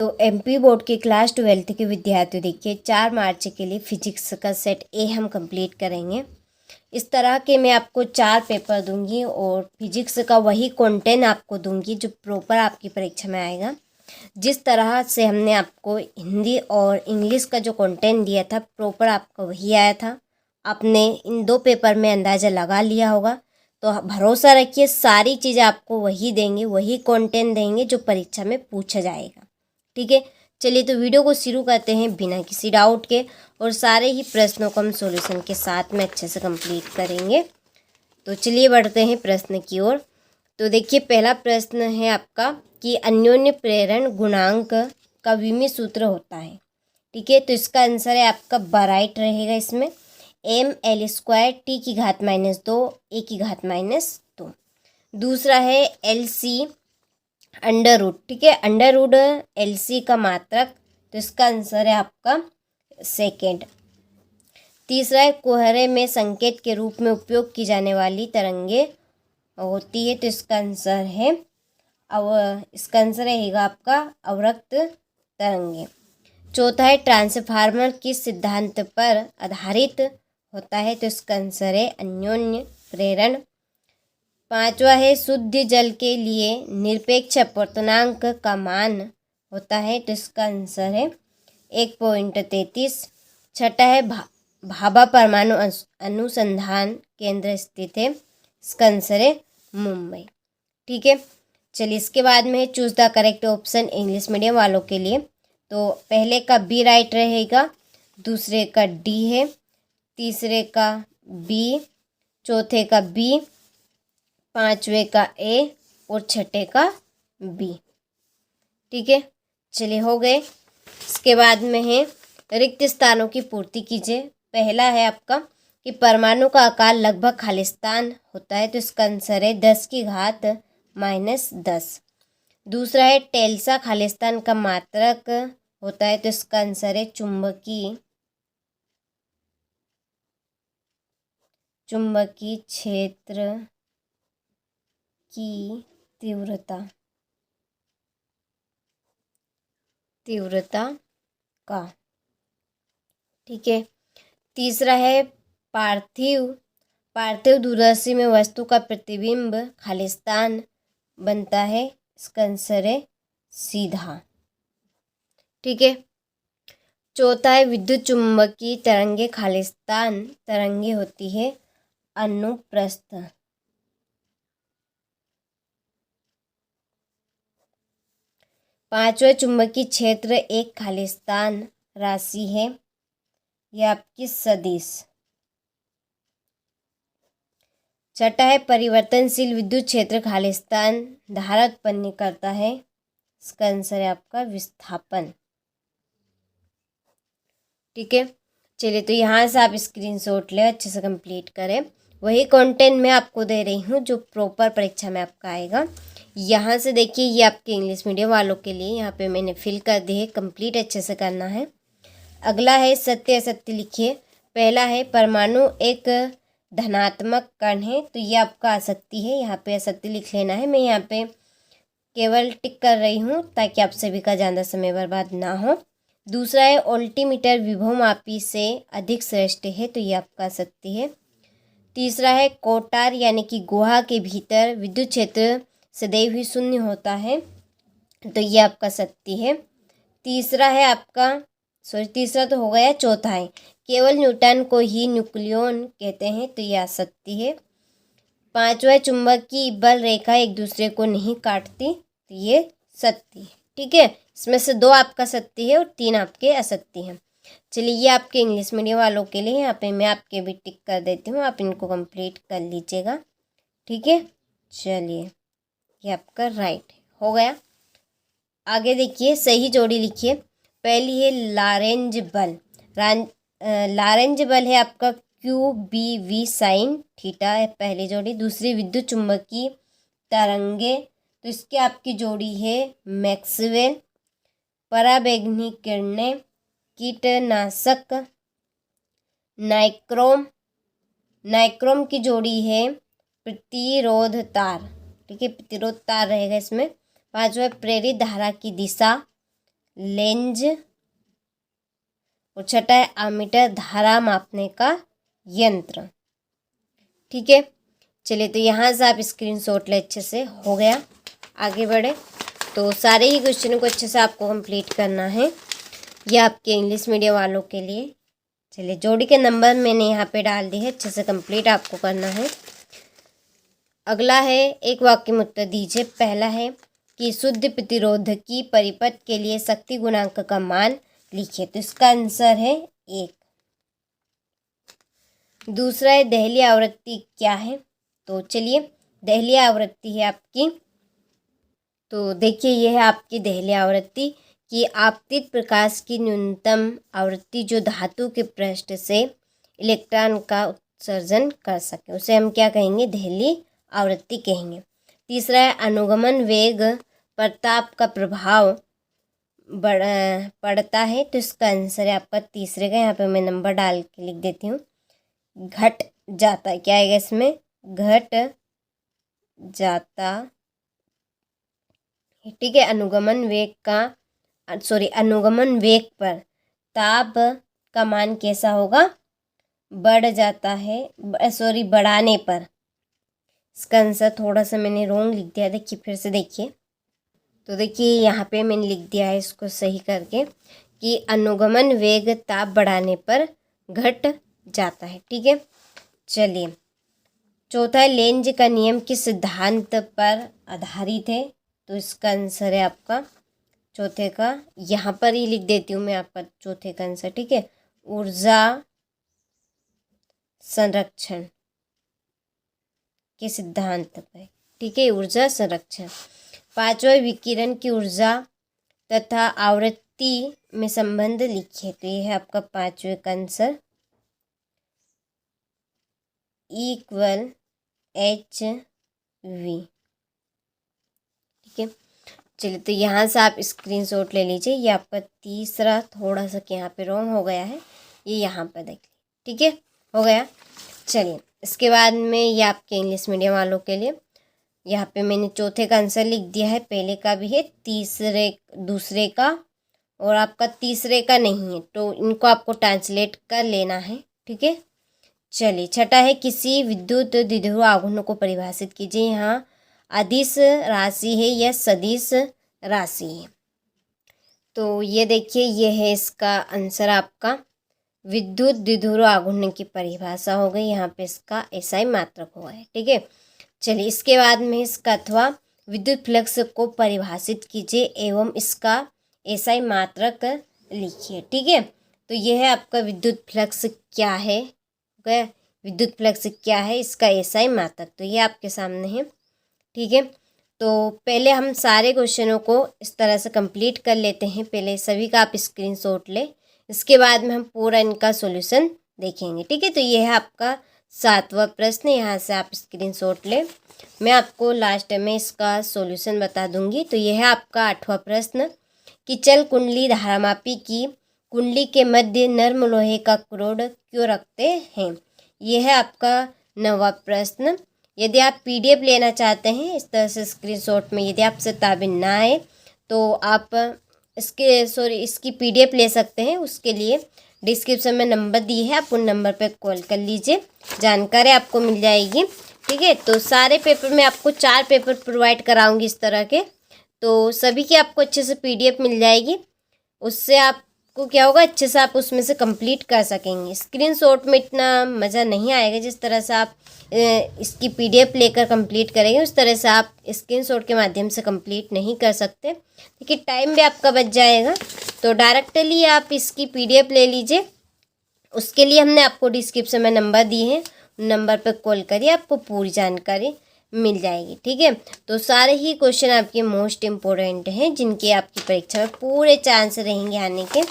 तो MP board के class 12th के विद्यार्थियों देखिए 4 मार्च के लिए फिजिक्स का सेट ए हम कंप्लीट करेंगे। इस तरह के मैं आपको 4 पेपर दूंगी और फिजिक्स का वही कंटेंट आपको दूंगी जो प्रॉपर आपकी परीक्षा में आएगा। जिस तरह से हमने आपको हिंदी और इंग्लिश का जो कंटेंट दिया था प्रॉपर आपको वही आया था। आपने इन 2 पेपर में अंदाज़ा लगा लिया होगा, तो भरोसा रखिए सारी चीज़ें आपको वही देंगे, वही कंटेंट देंगे जो परीक्षा में पूछा जाएगा। ठीक है, चलिए तो वीडियो को शुरू करते हैं बिना किसी डाउट के और सारे ही प्रश्नों को हम सॉल्यूशन के साथ में अच्छे से कंप्लीट करेंगे। तो चलिए बढ़ते हैं प्रश्न की ओर। तो देखिए पहला प्रश्न है आपका कि अन्योन्य प्रेरण गुणांक का विमीय सूत्र होता है। ठीक है, तो इसका आंसर है आपका बराइट रहेगा इसमें ml² t⁻², a⁻²। दूसरा है LC अंडर रूट। ठीक है, अंडर रूट LC का मात्रक, तो इसका आंसर है आपका सेकेंड। तीसरा है कोहरे में संकेत के रूप में उपयोग की जाने वाली तरंगे होती है, तो इसका आंसर है रहेगा आपका अवरक्त तरंगे। चौथा है ट्रांसफार्मर किस सिद्धांत पर आधारित होता है, तो इसका आंसर है अन्योन्य प्रेरण। पांचवा है शुद्ध जल के लिए निरपेक्ष अपवर्तनांक का मान होता है, तो इसका आंसर है 1.33। छठा है भाभा परमाणु अनुसंधान केंद्र स्थित है, इसका आंसर है मुंबई। ठीक है, चलिए इसके बाद में choose the correct option English medium वालों के लिए। तो पहले का बी राइट रहेगा, दूसरे का डी है, तीसरे का बी, चौथे का बी, पांचवे का ए और छठे का बी। ठीक है, चलिए हो गए। इसके बाद में है रिक्त स्थानों की पूर्ति कीजिए। पहला है आपका कि परमाणु का आकार लगभग खालिस्तान होता है, तो इसका आंसर है 10⁻⁻10। दूसरा है टेल्सा खालिस्तान का मात्रक होता है, तो इसका आंसर है चुंबकीय क्षेत्र की तीव्रता का। ठीक है, तीसरा है पार्थिव दूरदर्शी में वस्तु का प्रतिबिंब खालिस्तान बनता है, इसका आंसर है सीधा। ठीक है, चौथा है विद्युत चुंबकीय तरंगे खालिस्तान तरंगे होती है अनुप्रस्थ। पांचवा चुंबकीय क्षेत्र एक खालिस्तान राशि है, यह आपकी सदिश। छठा है परिवर्तनशील विद्युत क्षेत्र खालिस्तान धारा उत्पन्न करता है, इसका आंसर है आपका विस्थापन। ठीक है, चलिए तो यहाँ से आप स्क्रीनशॉट ले अच्छे से कंप्लीट करें। वही कंटेंट मैं आपको दे रही हूँ जो प्रॉपर परीक्षा में आपका आएगा। यहाँ से देखिए ये आपके इंग्लिश मीडियम वालों के लिए यहाँ पे मैंने फिल कर दी है, कंप्लीट अच्छे से करना है। अगला है सत्य असत्य लिखिए। पहला है परमाणु एक धनात्मक कण है, तो ये आपका असत्य है, यहाँ पे असत्य लिख लेना है। मैं यहाँ पे केवल टिक कर रही हूँ ताकि आप सभी का ज़्यादा समय बर्बाद ना हो। दूसरा है ऑल्टीमीटर विभवमापी से अधिक श्रेष्ठ है, तो ये आपका सत्य है। तीसरा है कोटार यानी कि गुहा के भीतर विद्युत क्षेत्र सदैव ही शून्य होता है, तो ये आपका सत्य है। तीसरा है आपका तीसरा तो हो गया। चौथा है केवल न्यूटन को ही न्यूक्लियन कहते हैं, तो यह असत्य है। पांचवा चुंबक की बल रेखा एक दूसरे को नहीं काटती, तो ये सत्य है। ठीक है, इसमें से 2 आपका सत्य है और 3 आपके असत्य हैं। चलिए ये आपके इंग्लिश मीडियम वालों के लिए यहाँ पे मैं आपके भी टिक कर देती हूँ, आप इनको कंप्लीट कर लीजिएगा। ठीक है, चलिए ये आपका राइट हो गया। आगे देखिए सही जोड़ी लिखिए। पहली है लॉरेंज बल। लॉरेंज बल है आपका QBV sin थीटा है पहली जोड़ी। दूसरी विद्युत चुंबकीय तरंगे, तो इसकी आपकी जोड़ी है मैक्सवेल। पराबैंगनी किरणें, कीटनाशक, नाइक्रोम की जोड़ी है प्रतिरोध तार। ठीक है, प्रतिरोध तार रहेगा इसमें। पांचवा प्रेरित धारा की दिशा, लेंज, और छठा है अमीटर, धारा मापने का यंत्र। ठीक है, चलिए तो यहाँ से आप स्क्रीनशॉट ले, अच्छे से हो गया। आगे बढ़े तो सारे ही क्वेश्चनों को अच्छे से आपको कंप्लीट करना है, यह आपके इंग्लिश मीडियम वालों के लिए। चलिए जोड़ी के नंबर मैंने यहाँ पे डाल दिए हैं, अच्छे से कंप्लीट आपको करना है। अगला है, एक वाक्य में उत्तर दीजिए। पहला है कि शुद्ध प्रतिरोधकी परिपथ के लिए शक्ति गुणांक का मान लिखिए, तो इसका आंसर है 1। दूसरा है दहली आवृत्ति क्या है, तो चलिए दहली आवृत्ति है आपकी, तो देखिए यह है आपकी दहली आवृत्ति कि आपतित प्रकाश की न्यूनतम आवृत्ति जो धातु के पृष्ठ से इलेक्ट्रॉन का उत्सर्जन कर सके, उसे हम क्या कहेंगे, दहली आवृत्ति कहेंगे। तीसरा है अनुगमन वेग पर ताप का प्रभाव पड़ता है, तो इसका आंसर है आपका तीसरे का, यहाँ पे मैं नंबर डाल के लिख देती हूँ, घट जाता है। क्या आएगा इसमें, घट जाता। ठीक है, अनुगमन वेग पर ताप का मान कैसा होगा, बढ़ जाता है, बढ़ाने पर। इसका आंसर थोड़ा सा मैंने रॉन्ग लिख दिया, देखिए फिर से देखिए, तो देखिए यहाँ पे मैंने लिख दिया है इसको सही करके कि अनुगमन वेग ताप बढ़ाने पर घट जाता है। ठीक है, चलिए चौथा, लेंज का नियम किस सिद्धांत पर आधारित है, तो इसका आंसर है आपका चौथे का, यहाँ पर ही लिख देती हूँ मैं आपका चौथे का आंसर। ठीक है, ऊर्जा संरक्षण के सिद्धांत पर। ठीक है, ऊर्जा संरक्षण। पांचवा, विकिरण की ऊर्जा तथा आवृत्ति में संबंध लिखिए, तो ये है आपका पांचवे का आंसर, इक्वल एच वी। ठीक है, चलिए तो यहाँ से आप स्क्रीनशॉट ले लीजिए। ये आपका तीसरा थोड़ा सा यहाँ पे रॉन्ग हो गया है, ये यहाँ पर देख लीजिए। ठीक है, हो गया। चलिए इसके बाद में ये आपके इंग्लिश मीडियम वालों के लिए, यहाँ पे मैंने चौथे का आंसर लिख दिया है, पहले का भी है, दूसरे का और आपका तीसरे का नहीं है, तो इनको आपको ट्रांसलेट कर लेना है। ठीक है, चलिए छठा है, किसी विद्युत द्विध्रुव आघूर्ण को परिभाषित कीजिए। यहाँ अदिश राशि है या सदिश राशि है, तो ये देखिए ये है इसका आंसर आपका, विद्युत द्विध्रुव आघूर्ण की परिभाषा हो गई, यहाँ पे इसका एसआई मात्रक हुआ है। ठीक है, चलिए इसके बाद में इसका अथवा विद्युत फ्लक्स को परिभाषित कीजिए एवं इसका एसआई मात्रक लिखिए। ठीक है, तो यह है आपका विद्युत फ्लक्स क्या है, विद्युत फ्लक्स क्या है, इसका एसआई मात्रक, तो ये आपके सामने है। ठीक है, तो पहले हम सारे क्वेश्चनों को इस तरह से कंप्लीट कर लेते हैं, पहले सभी का आप स्क्रीनशॉट ले, इसके बाद में हम पूरा इनका सॉल्यूशन देखेंगे। ठीक है, तो ये है आपका 7वां प्रश्न, यहाँ से आप स्क्रीनशॉट ले, मैं आपको लास्ट में इसका सॉल्यूशन बता दूंगी। तो यह है आपका 8वां प्रश्न कि चल कुंडली धारामापी की कुंडली के मध्य नर्म लोहे का क्रोड क्यों रखते हैं, यह है आपका 9वां प्रश्न। यदि आप पीडीएफ लेना चाहते हैं इस तरह से स्क्रीनशॉट में, यदि आपसे ताबिन ना आए तो आप इसकी पीडीएफ ले सकते हैं, उसके लिए डिस्क्रिप्शन में नंबर दी है, आप उन नंबर पर कॉल कर लीजिए, जानकारी आपको मिल जाएगी। ठीक है, तो सारे पेपर में आपको 4 पेपर प्रोवाइड कराऊंगी इस तरह के, तो सभी की आपको अच्छे से पीडीएफ मिल जाएगी, उससे आपको क्या होगा, अच्छे से आप उसमें से कंप्लीट कर सकेंगे। स्क्रीनशॉट में इतना मज़ा नहीं आएगा, जिस तरह से आप इसकी पीडीएफ लेकर कंप्लीट करेंगे उस तरह से आप स्क्रीनशॉट के माध्यम से कंप्लीट नहीं कर सकते, देखिए टाइम भी आपका बच जाएगा। तो डायरेक्टली आप इसकी पीडीएफ ले लीजिए, उसके लिए हमने आपको डिस्क्रिप्शन में नंबर दिए हैं, नंबर पर कॉल करिए, आपको पूरी जानकारी मिल जाएगी। ठीक है, तो सारे ही क्वेश्चन आपके मोस्ट इम्पोर्टेंट हैं, जिनके आपकी परीक्षा में पूरे चांस रहेंगे आने के।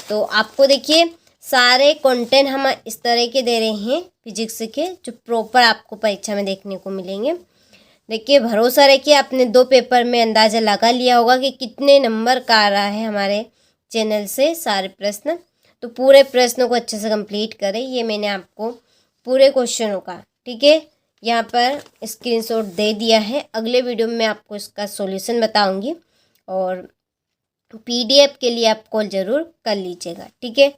तो आपको देखिए सारे कंटेंट हम इस तरह के दे रहे हैं फिजिक्स के, जो प्रॉपर आपको परीक्षा में देखने को मिलेंगे। देखिए भरोसा रखिए, आपने 2 पेपर में अंदाज़ा लगा लिया होगा कि कितने नंबर का आ रहा है हमारे चैनल से सारे प्रश्न, तो पूरे प्रश्नों को अच्छे से कंप्लीट करें। ये मैंने आपको पूरे क्वेश्चनों का, ठीक है, यहाँ पर स्क्रीनशॉट दे दिया है, अगले वीडियो में आपको इसका सॉल्यूशन बताऊंगी। और PDF के लिए आप कॉल ज़रूर कर लीजिएगा, ठीक है।